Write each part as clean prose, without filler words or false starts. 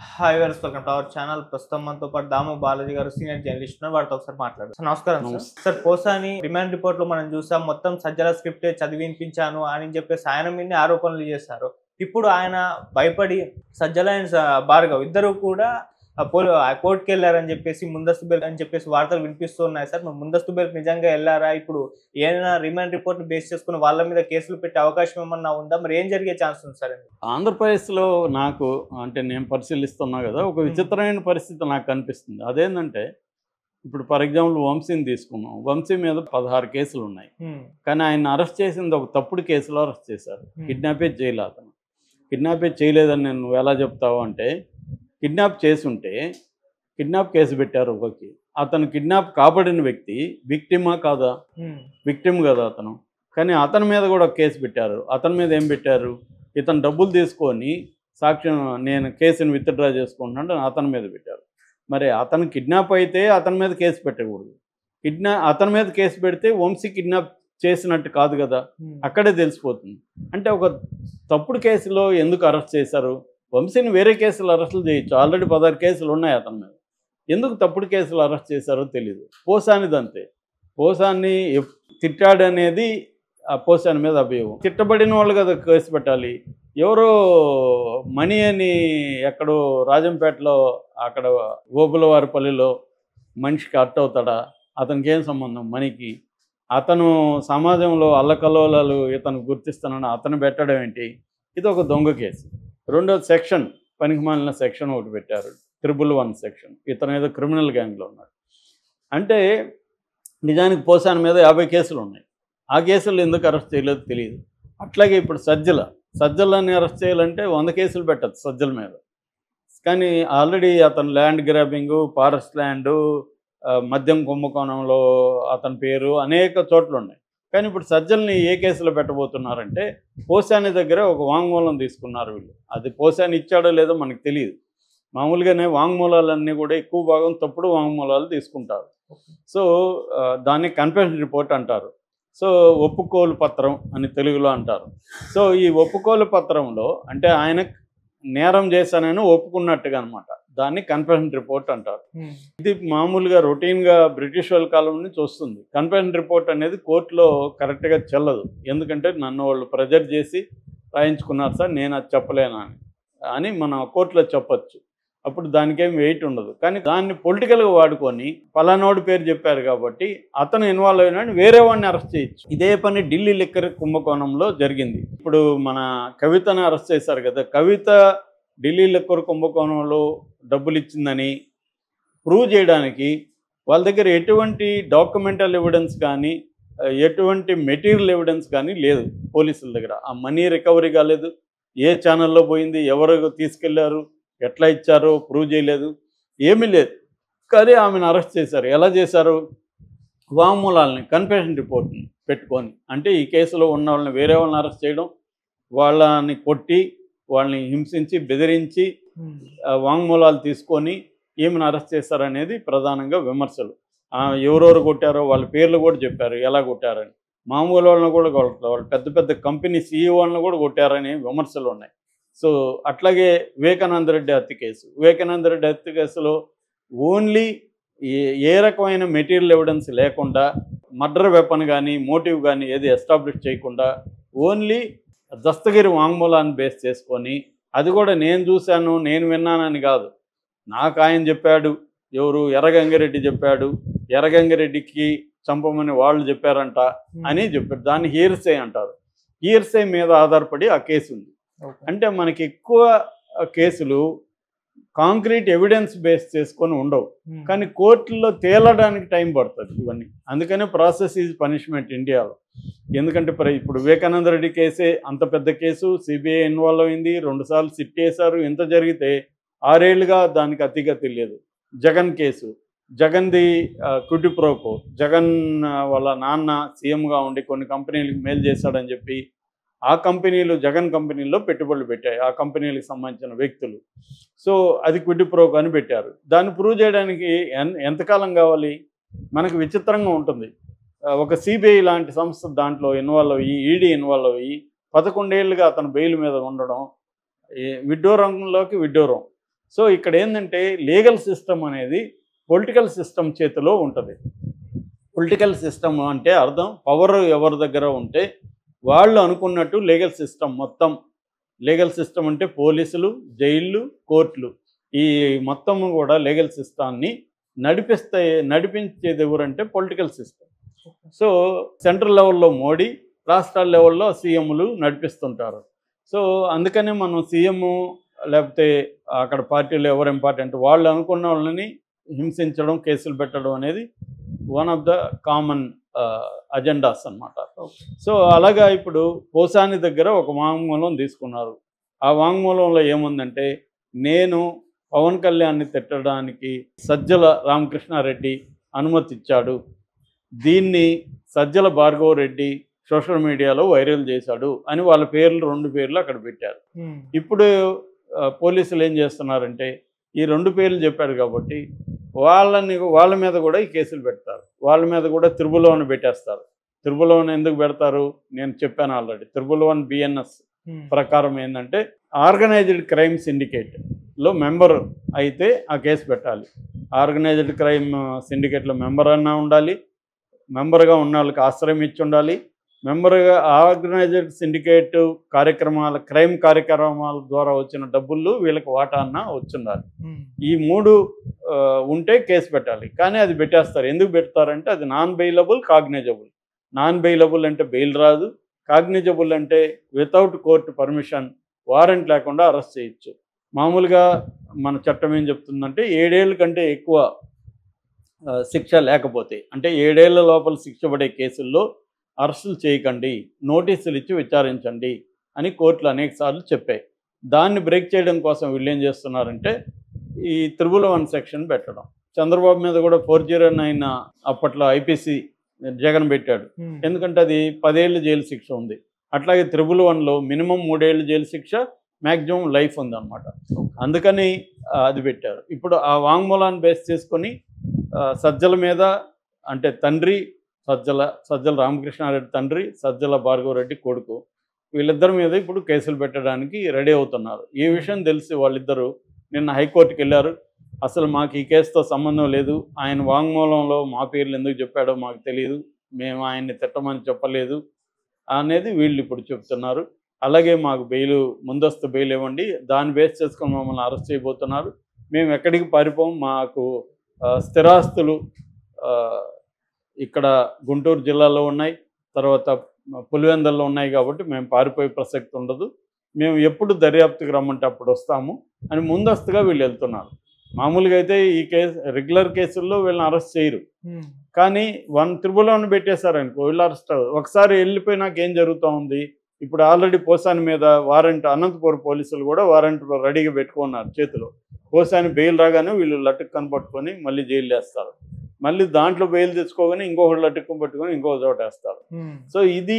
Hi welcome to our channel. ప్రస్తుతం మనతో పాటు దాము బాలాజీ గారు సీనియర్ జర్నలిస్ట్ ఉన్నారు. వారితో ఒకసారి మాట్లాడారు. సార్ నమస్కారం. సార్ పోసాని రిమాండ్ రిపోర్ట్ లో మనం చూసాం, మొత్తం సజ్జల స్క్రిప్ట్ చదివినిపించాను అని చెప్పేసి ఆయన మీదనే ఆరోపణలు చేశారు. ఇప్పుడు ఆయన భయపడి సజ్జల అండ్ భార్గవ్ ఇద్దరు కూడా కోర్టుకి వెళ్ళారని చెప్పేసి, ముందస్తు బెయిల్ అని చెప్పేసి వార్తలు వినిపిస్తున్నాయి. సార్ ముందస్తు బెయిల్ నిజంగా వెళ్ళారా? ఇప్పుడు ఏదైనా రిమాండ్ రిపోర్ట్ బేస్ చేసుకుని వాళ్ళ మీద కేసులు పెట్టే అవకాశం ఏమన్నా ఉందా? మరి ఏం జరిగే ఛాన్స్ ఉంది సార్? ఆంధ్రప్రదేశ్లో నాకు అంటే నేను పరిశీలిస్తున్నా కదా, ఒక విచిత్రమైన పరిస్థితి నాకు కనిపిస్తుంది. అదేంటంటే ఇప్పుడు ఫర్ ఎగ్జాంపుల్ వంశీని తీసుకున్నాం. వంశీ మీద 16 కేసులు ఉన్నాయి. కానీ ఆయన అరెస్ట్ చేసింది ఒక తప్పుడు కేసులో అరెస్ట్ చేశారు. కిడ్నాపే చేయలేదు. అతను కిడ్నాపే చేయలేదని నువ్వు ఎలా చెప్తావు అంటే, కిడ్నాప్ చేసుంటే కిడ్నాప్ కేసు పెట్టారు ఒకరికి. అతను కిడ్నాప్ కాబడిన వ్యక్తి విక్టిమా కాదా? విక్టిమ్ కదా అతను. కానీ అతని మీద కూడా కేసు పెట్టారు. అతని మీద ఏం పెట్టారు? ఇతను డబ్బులు తీసుకొని సాక్ష్యం నేను కేసుని విత్డ్రా చేసుకుంటున్నాడు అతని మీద పెట్టారు. మరి అతను కిడ్నాప్ అయితే అతని మీద కేసు పెట్టకూడదు. అతని మీద కేసు పెడితే వంశీ కిడ్నాప్ చేసినట్టు కాదు కదా, అక్కడే తెలిసిపోతుంది. అంటే ఒక తప్పుడు కేసులో ఎందుకు అరెస్ట్ చేశారు? వంశీని వేరే కేసులు అరెస్టులు చేయొచ్చు. ఆల్రెడీ 16 కేసులు ఉన్నాయి అతని మీద. ఎందుకు తప్పుడు కేసులు అరెస్ట్ చేశారో తెలియదు. పోసానిదంతే. పోసాన్ని తిట్టాడనేది ఆ పోసాని మీద అభియోగం. తిట్టబడిన వాళ్ళు కదా కేసు పెట్టాలి. ఎవరో మణి అని ఎక్కడో రాజంపేటలో అక్కడ ఓబులవారిపల్లిలో మనిషికి అర్ట్ అవుతాడా? అతనికి ఏం సంబంధం మణికి? అతను సమాజంలో అల్లకల్లోలాలు ఇతను గుర్తిస్తున్నాడు, అతను పెట్టడం ఏంటి? ఇది ఒక దొంగ కేసు. రెండోది సెక్షన్, పనికిమాలిన సెక్షన్ ఒకటి పెట్టారు, 111 సెక్షన్. ఇతను ఏదో క్రిమినల్ గ్యాంగ్లో ఉన్నాడు. అంటే నిజానికి పోసాని మీద 50 కేసులు ఉన్నాయి. ఆ కేసులు ఎందుకు అరెస్ట్ చేయలేదో తెలియదు. అట్లాగే ఇప్పుడు సజ్జలని అరెస్ట్ చేయాలంటే 100 కేసులు పెట్టచ్చు సజ్జల మీద. కానీ ఆల్రెడీ అతను ల్యాండ్ గ్రాబింగు, ఫారెస్ట్ ల్యాండు, మద్యం కుంభకోణంలో అతని పేరు అనేక చోట్ల ఉన్నాయి. కానీ ఇప్పుడు సజ్జల్ని ఏ కేసులో పెట్టబోతున్నారంటే, పోసాని దగ్గర ఒక వాంగ్మూలం తీసుకున్నారు వీళ్ళు. అది పోసాని ఇచ్చాడో లేదో మనకు తెలియదు. మామూలుగానే వాంగ్మూలాలన్నీ కూడా ఎక్కువ భాగం తప్పుడు వాంగ్మూలాలు తీసుకుంటారు. సో దాన్ని కన్ఫెషన్ రిపోర్ట్ అంటారు. సో ఒప్పుకోలు పత్రం అని తెలుగులో అంటారు. సో ఈ ఒప్పుకోలు పత్రంలో అంటే ఆయన నేరం చేశానని ఒప్పుకున్నట్టుగా అనమాట. దాన్ని కన్ఫెషన్ రిపోర్ట్ అంటారు. ఇది మామూలుగా రొటీన్గా బ్రిటిష్ వాళ్ళ కాలం నుంచి వస్తుంది. కన్ఫెషన్ రిపోర్ట్ అనేది కోర్టులో కరెక్ట్గా చెల్లదు. ఎందుకంటే నన్ను వాళ్ళు ప్రెజర్ చేసి రాయించుకున్నారు సార్, నేను అది చెప్పలేనా అని మన కోర్టులో చెప్పచ్చు. అప్పుడు దానికేం వెయిట్ ఉండదు. కానీ దాన్ని పొలిటికల్గా వాడుకొని పలానోడి పేరు చెప్పారు కాబట్టి అతను ఇన్వాల్వ్ అయినాడు, వేరే వాడిని అరెస్ట్ చేయొచ్చు. ఇదే పని ఢిల్లీ లిక్కర్ కుంభకోణంలో జరిగింది. ఇప్పుడు మన కవితను అరెస్ట్ చేశారు కదా, కవిత ఢిల్లీ లిక్కర్ కుంభకోణంలో డబ్బులు ఇచ్చిందని ప్రూవ్ చేయడానికి వాళ్ళ దగ్గర ఎటువంటి డాక్యుమెంటల్ ఎవిడెన్స్ కానీ ఎటువంటి మెటీరియల్ ఎవిడెన్స్ కానీ లేదు పోలీసుల దగ్గర. ఆ మనీ రికవరీ కాలేదు, ఏ ఛానల్లో పోయింది, ఎవరు తీసుకెళ్లారు, ఎట్లా ఇచ్చారో ప్రూవ్ చేయలేదు, ఏమీ లేదు. కానీ ఆమెను అరెస్ట్ చేశారు. ఎలా చేశారు? వాంగ్మూలాలని కన్ఫెషన్ రిపోర్ట్ని పెట్టుకొని. అంటే ఈ కేసులో ఉన్న వాళ్ళని వేరే వాళ్ళని అరెస్ట్ చేయడం, వాళ్ళని కొట్టి వాళ్ళని హింసించి బెదిరించి వాంగ్మూలాలు తీసుకొని ఏమైనా అరెస్ట్ చేశారనేది ప్రధానంగా విమర్శలు. ఎవరెవరు కొట్టారో వాళ్ళ పేర్లు కూడా చెప్పారు, ఎలా కొట్టారని. మామూలు వాళ్ళని కూడా కొట్టారు, వాళ్ళు పెద్ద పెద్ద కంపెనీ సీఈఓలను కూడా కొట్టారని విమర్శలు ఉన్నాయి. సో అట్లాగే వివేకానంద రెడ్డి హత్య కేసు. వివేకానంద రెడ్డి హత్య కేసులో ఓన్లీ ఏ రకమైన మెటీరియల్ ఎవిడెన్స్ లేకుండా, మర్డర్ వెపన్ కానీ మోటివ్ కానీ ఏది ఎస్టాబ్లిష్ చేయకుండా ఓన్లీ దస్తగిరి వాంగ్మూలాన్ని బేస్ చేసుకొని, అది కూడా నేను చూశాను నేను విన్నానని కాదు, నాకు ఆయన చెప్పాడు, ఎవరు ఎర్రగంగిరెడ్డి చెప్పాడు, ఎర్రగంగిరెడ్డికి చంపమని వాళ్ళు చెప్పారంట అని చెప్పారు. దాన్ని హీర్సే అంటారు. హీర్సే మీద ఆధారపడి ఆ కేసు ఉంది. అంటే మనకి ఎక్కువ కేసులు కాంక్రీట్ ఎవిడెన్స్ బేస్ చేసుకొని ఉండవు. కానీ కోర్టుల్లో తేలడానికి టైం పడుతుంది ఇవన్నీ. అందుకనే ప్రాసెస్ ఈజ్ పనిష్మెంట్ ఇండియాలో. ఎందుకంటే ఇప్పుడు వివేకానంద రెడ్డి కేసే అంత పెద్ద కేసు, సిబిఐ ఇన్వాల్వ్ అయింది, 2 సార్లు సిట్ చేశారు. ఇంత జరిగితే 6 ఏళ్ళుగా దానికి అతిగా తెలియదు. జగన్ కేసు, జగన్ది క్విడ్ ప్రోకో, జగన్ వాళ్ళ నాన్న సీఎంగా ఉండి కొన్ని కంపెనీలకు మేలు చేశాడని చెప్పి ఆ కంపెనీలు జగన్ కంపెనీల్లో పెట్టుబడులు పెట్టాయి ఆ కంపెనీలకు సంబంధించిన వ్యక్తులు. సో అది క్విడ్ ప్రోకో అని పెట్టారు. దాన్ని ప్రూవ్ చేయడానికి ఎంతకాలం కావాలి? మనకు విచిత్రంగా ఉంటుంది. ఒక సిబిఐ లాంటి సంస్థ దాంట్లో ఇన్వాల్వ్ అయ్యి, ఈడీ ఇన్వాల్వ్ అయ్యి 11 ఏళ్ళుగా అతను బెయిల్ మీద ఉండడం, విడ్డూరంలోకి విడ్డూరం. సో ఇక్కడ ఏంటంటే లీగల్ సిస్టమ్ అనేది పొలిటికల్ సిస్టమ్ చేతిలో ఉంటుంది. పొలిటికల్ సిస్టమ్ అంటే అర్థం పవర్ ఎవరి దగ్గర ఉంటే వాళ్ళు అనుకున్నట్టు లీగల్ సిస్టమ్ మొత్తం. లీగల్ సిస్టమ్ అంటే పోలీసులు, జైళ్ళు, కోర్టులు, ఈ మొత్తం కూడా లీగల్ సిస్టాన్ని నడిపించేది ఎవరంటే పొలిటికల్ సిస్టమ్. సో సెంట్రల్ లెవెల్లో మోడీ, రాష్ట్రాల లెవెల్లో సీఎంలు నడిపిస్తుంటారు. సో అందుకనే మనం సీఎం లేకపోతే అక్కడ పార్టీలో ఎవరు ఇంపార్టెంట్ వాళ్ళు అనుకున్న వాళ్ళని హింసించడం, కేసులు పెట్టడం అనేది one of the common agendas అన్నమాట. సో అలాగా ఇప్పుడు పోసాని దగ్గర ఒక వాంగ్మూలం తీసుకున్నారు. ఆ వాంగ్మూలంలో ఏముందంటే, నేను పవన్ కళ్యాణ్ని తిట్టడానికి సజ్జల రామకృష్ణారెడ్డి అనుమతి ఇచ్చాడు, దీన్ని సజ్జల భార్గవ రెడ్డి సోషల్ మీడియాలో వైరల్ చేశాడు అని వాళ్ళ పేర్లు, 2 పేర్లు అక్కడ పెట్టారు. ఇప్పుడు పోలీసులు ఏం చేస్తున్నారంటే, ఈ 2 పేర్లు చెప్పారు కాబట్టి వాళ్ళ మీద కూడా ఈ కేసులు పెడతారు. వాళ్ళ మీద కూడా త్రిబుల్-1 పెట్టేస్తారు. త్రిబుల్-1 ఎందుకు పెడతారు నేను చెప్పాను ఆల్రెడీ. త్రిబుల్-1 బిఎన్ఎస్ ప్రకారం ఏంటంటే, ఆర్గనైజ్డ్ క్రైమ్ సిండికేట్లో మెంబర్ అయితే ఆ కేసు పెట్టాలి. ఆర్గనైజ్డ్ క్రైమ్ సిండికేట్లో మెంబర్ అన్నా ఉండాలి, మెంబర్గా ఉన్న వాళ్ళకి ఆశ్రయం ఇచ్చి ఉండాలి, మెంబర్గా ఆర్గనైజ్డ్ సిండికేట్ క్రైమ్ కార్యక్రమాల ద్వారా వచ్చిన డబ్బులు వీళ్ళకి వాటా అన్నా వచ్చుండాలి. ఈ 3 ఉంటే కేసు పెట్టాలి. కానీ అది పెట్టేస్తారు. ఎందుకు పెడతారంటే అది non bailable, cognisable. Non bailable అంటే బెయిల్ రాదు, కాగ్నిజబుల్ అంటే వితౌట్ కోర్టు పర్మిషన్ వారెంట్ లేకుండా అరెస్ట్ చేయొచ్చు. మామూలుగా మన చట్టం ఏం చెప్తుందంటే 7 ఏళ్ళ కంటే ఎక్కువ శిక్ష లేకపోతే, అంటే 7 ఏళ్ల లోపల శిక్ష పడే కేసుల్లో అరెస్టులు చేయకండి, నోటీసులు ఇచ్చి విచారించండి అని కోర్టులు అనేకసార్లు చెప్పాయి. దాన్ని బ్రేక్ చేయడం కోసం వీళ్ళు ఏం చేస్తున్నారంటే ఈ త్రిబుల్-1 సెక్షన్ పెట్టడం. చంద్రబాబు మీద కూడా 409 అప్పట్లో ఐపీసీ జగన్ పెట్టాడు. ఎందుకంటే అది 10 ఏళ్ళు జైలు శిక్ష ఉంది. అట్లాగే త్రిబుల్-1లో మినిమం 3 ఏళ్ళు జైలు శిక్ష, మ్యాక్సిమం లైఫ్ ఉందన్నమాట. అందుకని అది పెట్టారు. ఇప్పుడు ఆ వాంగ్మూలాన్ని బేస్ చేసుకొని సజ్జల మీద, అంటే తండ్రి సజ్జల రామకృష్ణారెడ్డి తండ్రి, సజ్జల భార్గవరెడ్డి కొడుకు, వీళ్ళిద్దరి మీద ఇప్పుడు కేసులు పెట్టడానికి రెడీ అవుతున్నారు. ఈ విషయం తెలిసి వాళ్ళిద్దరూ నిన్న హైకోర్టుకి వెళ్ళారు. అసలు మాకు ఈ కేసుతో సంబంధం లేదు, ఆయన వాంగ్మూలంలో మా పేర్లు ఎందుకు చెప్పాడో మాకు తెలియదు, మేము ఆయన్ని తిట్టమని చెప్పలేదు అనేది వీళ్ళు ఇప్పుడు చెప్తున్నారు. అలాగే మాకు ముందస్తు బెయిల్ ఇవ్వండి, దాన్ని బేస్ చేసుకొని మమ్మల్ని అరెస్ట్ చేయబోతున్నారు, మేము ఎక్కడికి పారిపోం, మాకు స్థిరాస్తులు ఇక్కడ గుంటూరు జిల్లాలో ఉన్నాయి, తర్వాత పులివెందుల్లో ఉన్నాయి కాబట్టి మేము పారిపోయే ప్రసక్తి ఉండదు, మేము ఎప్పుడు దర్యాప్తుకి రమ్మంటే అప్పుడు వస్తాము అని ముందస్తుగా వీళ్ళు వెళ్తున్నారు. మామూలుగా అయితే ఈ రెగ్యులర్ కేసుల్లో వీళ్ళని అరెస్ట్ చేయరు. కానీ 1 త్రిబుల్-1 పెట్టేశారనుకో వీళ్ళు అరెస్ట్ అవ్వదు. ఒకసారి వెళ్ళిపోయినాక ఏం జరుగుతూ ఉంది, ఇప్పుడు ఆల్రెడీ పోసాని మీద వారెంట్, అనంతపురం పోలీసులు కూడా వారెంట్ రెడీగా పెట్టుకున్నారు చేతిలో. పోసాని బెయిల్ రాగానే వీళ్ళు లటుక్కని పట్టుకొని మళ్ళీ జైలు వేస్తారు. మళ్ళీ దాంట్లో బెయిల్ తెచ్చుకోగానే ఇంకొకటి లటుక్కని పట్టుకొని ఇంకో చోట వేస్తారు. సో ఇది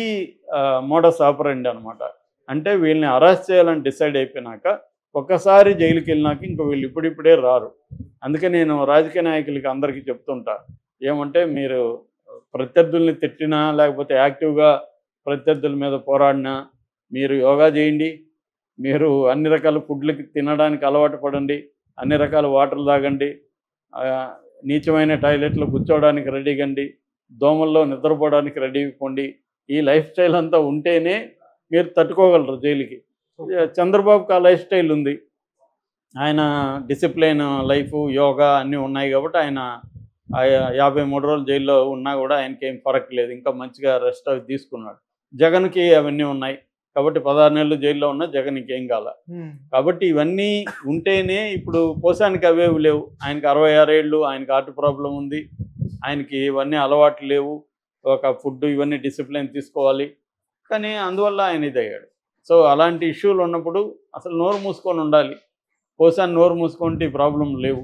మోడస్ ఆపరెండి అనమాట. అంటే వీళ్ళని అరెస్ట్ చేయాలని డిసైడ్ అయిపోయినాక ఒక్కసారి జైలుకి వెళ్ళినాక ఇంకో వీళ్ళు ఇప్పుడిప్పుడే రారు. అందుకే నేను రాజకీయ నాయకులకి అందరికీ చెప్తుంటా, ఏమంటే మీరు ప్రత్యర్థుల్ని తిట్టినా లేకపోతే యాక్టివ్గా ప్రత్యర్థుల మీద పోరాడినా మీరు యోగా చేయండి, మీరు అన్ని రకాల ఫుడ్లకి తినడానికి అలవాటు పడండి, అన్ని రకాల వాటర్ తాగండి, నీచమైన టాయిలెట్లో కూర్చోవడానికి రెడీగండి, దోమల్లో నిద్రపోవడానికి రెడీ పోండి. ఈ లైఫ్ స్టైల్ అంతా ఉంటేనే మీరు తట్టుకోగలరు జైలుకి. చంద్రబాబుకి ఆ లైఫ్ స్టైల్ ఉంది, ఆయన డిసిప్లిన్ లైఫ్, యోగా అన్నీ ఉన్నాయి కాబట్టి ఆయన 53 రోజులు జైల్లో ఉన్నా కూడా ఆయనకి ఏం ఫరక్ లేదు, ఇంకా మంచిగా రెస్ట్ అవి తీసుకున్నాడు. జగన్కి అవన్నీ ఉన్నాయి కాబట్టి 16 నెలలు జైల్లో ఉన్న జగన్ ఇంకేం కాల. కాబట్టి ఇవన్నీ ఉంటేనే, ఇప్పుడు పోసానికి అవేవి లేవు, ఆయనకి 66 ఏళ్ళు, ఆయనకి హార్ట్ ప్రాబ్లం ఉంది, ఆయనకి ఇవన్నీ అలవాట్లు లేవు, ఒక ఫుడ్ ఇవన్నీ డిసిప్లిన్ తీసుకోవాలి, కానీ అందువల్ల ఆయన ఇదయ్యాడు. సో అలాంటి ఇష్యూలు ఉన్నప్పుడు అసలు నోరు మూసుకొని ఉండాలి. పోసాని నోరు మూసుకుంటే ఈ ప్రాబ్లం లేవు.